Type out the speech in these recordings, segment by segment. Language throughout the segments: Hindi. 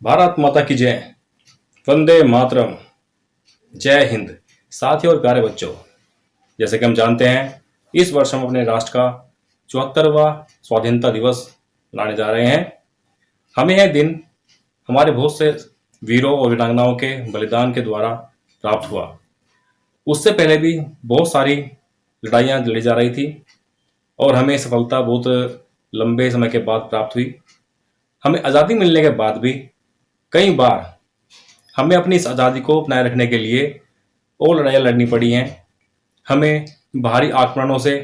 भारत माता की जय। वंदे मातरम। जय हिंद। साथियों और प्यारे बच्चों, जैसे कि हम जानते हैं, इस वर्ष हम अपने राष्ट्र का 74वां स्वाधीनता दिवस मनाने जा रहे हैं। हमें यह दिन हमारे बहुत से वीरों और वीरांगनाओं के बलिदान के द्वारा प्राप्त हुआ। उससे पहले भी बहुत सारी लड़ाइयाँ लड़ी जा रही थी और हमें सफलता बहुत लंबे समय के बाद प्राप्त हुई। हमें आज़ादी मिलने के बाद भी कई बार हमें अपनी इस आज़ादी को बनाए रखने के लिए और लड़ाइयाँ लड़नी पड़ी हैं। हमें बाहरी आक्रमणों से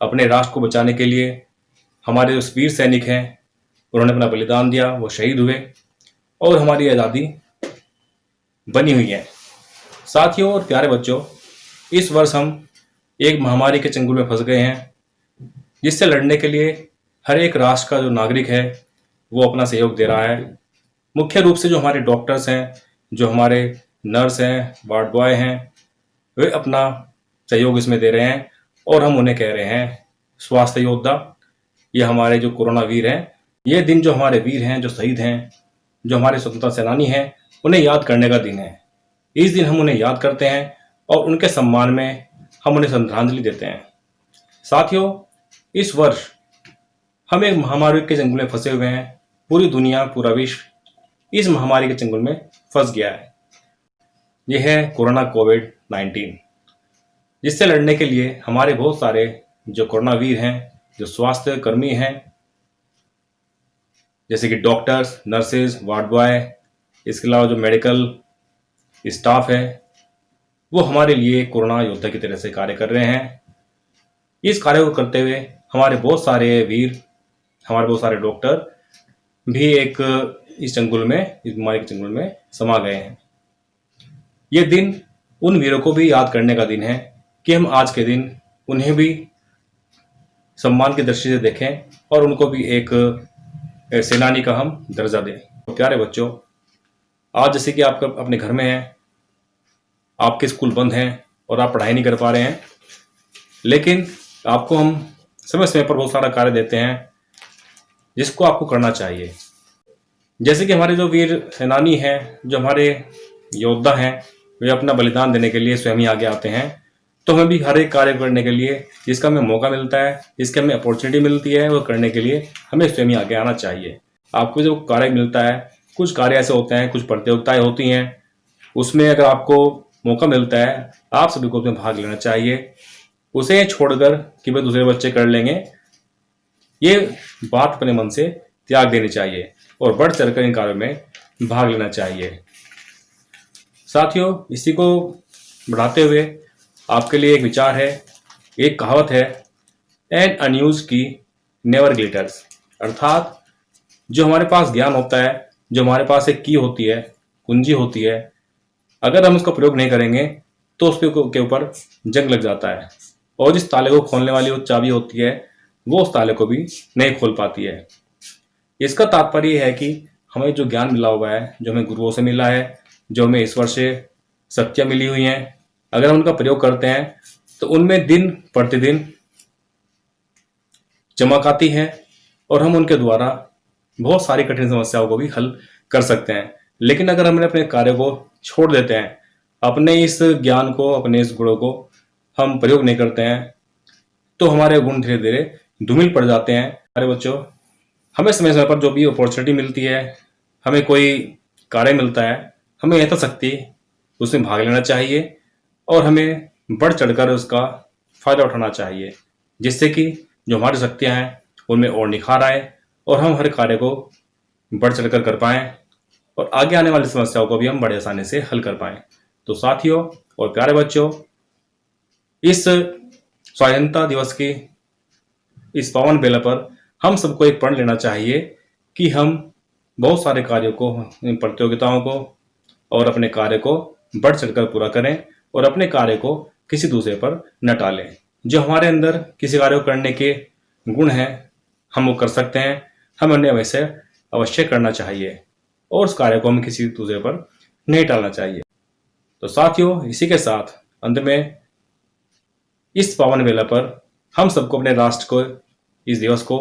अपने राष्ट्र को बचाने के लिए हमारे जो वीर सैनिक हैं उन्होंने अपना बलिदान दिया, वो शहीद हुए और हमारी आज़ादी बनी हुई है। साथियों और प्यारे बच्चों, इस वर्ष हम एक महामारी के चंगुल में फंस गए हैं, जिससे लड़ने के लिए हर एक राष्ट्र का जो नागरिक है वो अपना सहयोग दे रहा है। मुख्य रूप से जो हमारे डॉक्टर्स हैं, जो हमारे नर्स हैं, वार्ड बॉय हैं, वे अपना सहयोग इसमें दे रहे हैं और हम उन्हें कह रहे हैं स्वास्थ्य योद्धा। ये हमारे जो कोरोना वीर हैं, ये दिन जो हमारे वीर हैं, जो शहीद हैं, जो हमारे स्वतंत्रता सेनानी हैं, उन्हें याद करने का दिन है। इस दिन हम उन्हें याद करते हैं और उनके सम्मान में हम उन्हें श्रद्धांजलि देते हैं। साथियों, इस वर्ष हम एक महामारी के चंगुल में फंसे हुए हैं। पूरी दुनिया, पूरा विश्व इस महामारी के चंगुल में फंस गया है। यह है कोरोना कोविड-19, जिससे लड़ने के लिए हमारे बहुत सारे जो कोरोना वीर हैं, जो स्वास्थ्य कर्मी हैं, जैसे कि डॉक्टर्स, नर्सेज, वार्ड बॉय, इसके अलावा जो मेडिकल स्टाफ है, वो हमारे लिए कोरोना योद्धा की तरह से कार्य कर रहे हैं। इस कार्य को करते हुए हमारे बहुत सारे वीर, हमारे बहुत सारे डॉक्टर भी इस चंगुल में, इस बीमारी के चंगुल में समा गए हैं। ये दिन उन वीरों को भी याद करने का दिन है कि हम आज के दिन उन्हें भी सम्मान की दृष्टि से देखें और उनको भी एक सेनानी का हम दर्जा दें। तो प्यारे बच्चों, आज जैसे कि आप अपने घर में हैं, आपके स्कूल बंद हैं और आप पढ़ाई नहीं कर पा रहे हैं, लेकिन आपको हम समय समय पर बहुत सारा कार्य देते हैं जिसको आपको करना चाहिए। जैसे कि हमारे जो वीर सेनानी हैं, जो हमारे योद्धा हैं, वे अपना बलिदान देने के लिए स्वयं ही आगे आते हैं। तो हमें भी हर एक कार्य करने के लिए जिसका हमें मौका मिलता है, जिसकी हमें अपॉर्चुनिटी मिलती है, वो करने के लिए हमें स्वयं ही आगे आना चाहिए। आपको जो कार्य मिलता है, कुछ कार्य ऐसे होते हैं, कुछ प्रतियोगिताएं होती हैं, उसमें अगर आपको मौका मिलता है, आप सभी को उसमें भाग लेना चाहिए। उसे छोड़कर कि भाई दूसरे बच्चे कर लेंगे, ये बात अपने मन से त्याग देनी चाहिए और बढ़ चढ़कर इन कार्यों में भाग लेना चाहिए। साथियों, इसी को बढ़ाते हुए आपके लिए एक विचार है, एक कहावत है, एन अनयूज्ड की नेवर ग्लिटर्स। अर्थात जो हमारे पास ज्ञान होता है, जो हमारे पास एक की होती है, कुंजी होती है, अगर हम उसका प्रयोग नहीं करेंगे तो उसके ऊपर जंग लग जाता है और जिस ताले को खोलने वाली वो चाबी होती है, वो उस ताले को भी नहीं खोल पाती है। इसका तात्पर्य है कि हमें जो ज्ञान मिला हुआ है, जो हमें गुरुओं से मिला है, जो हमें ईश्वर से शक्तियाँ मिली हुई हैं, अगर हम उनका प्रयोग करते हैं तो उनमें दिन प्रतिदिन चमक आती है और हम उनके द्वारा बहुत सारी कठिन समस्याओं को भी हल कर सकते हैं। लेकिन अगर हम अपने कार्य को छोड़ देते हैं, अपने इस ज्ञान को, अपने इस गुणों को हम प्रयोग नहीं करते हैं, तो हमारे गुण धीरे धीरे धूमिल पड़ जाते हैं। हमारे बच्चों, हमें समय समय पर जो भी अपॉर्चुनिटी मिलती है, हमें कोई कार्य मिलता है, हमें यथाशक्ति उसमें भाग लेना चाहिए और हमें बढ़ चढ़कर उसका फायदा उठाना चाहिए, जिससे कि जो हमारी शक्तियाँ हैं उनमें और निखार आए और हम हर कार्य को बढ़ चढ़कर कर पाएँ और आगे आने वाली समस्याओं को भी हम बड़े आसानी से हल कर पाएँ। तो साथियों और प्यारे बच्चों, इस स्वाधीनता दिवस की इस पावन बेला पर हम सबको एक प्रण लेना चाहिए कि हम बहुत सारे कार्यों को, प्रतियोगिताओं को और अपने कार्य को बढ़ चढ़कर पूरा करें और अपने कार्य को किसी दूसरे पर न टालें। जो हमारे अंदर किसी कार्य को करने के गुण हैं, हम वो कर सकते हैं, हमें उन्हें वैसे अवश्य करना चाहिए और उस कार्य को हमें किसी दूसरे पर नहीं टालना चाहिए। तो साथियों, इसी के साथ अंत में इस पावन बेला पर हम सबको अपने राष्ट्र को, इस दिवस को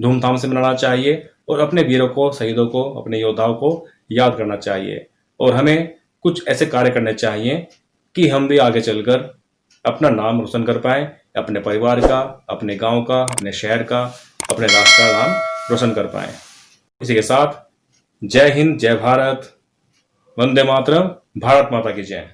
धूमधाम से मनाना चाहिए और अपने वीरों को, शहीदों को, अपने योद्धाओं को याद करना चाहिए। और हमें कुछ ऐसे कार्य करने चाहिए कि हम भी आगे चलकर अपना नाम रोशन कर पाएं, अपने परिवार का, अपने गांव का, अपने शहर का, अपने राष्ट्र का नाम रोशन कर पाएं। इसी के साथ जय हिंद, जय भारत, वंदे मातरम, भारत माता की जय।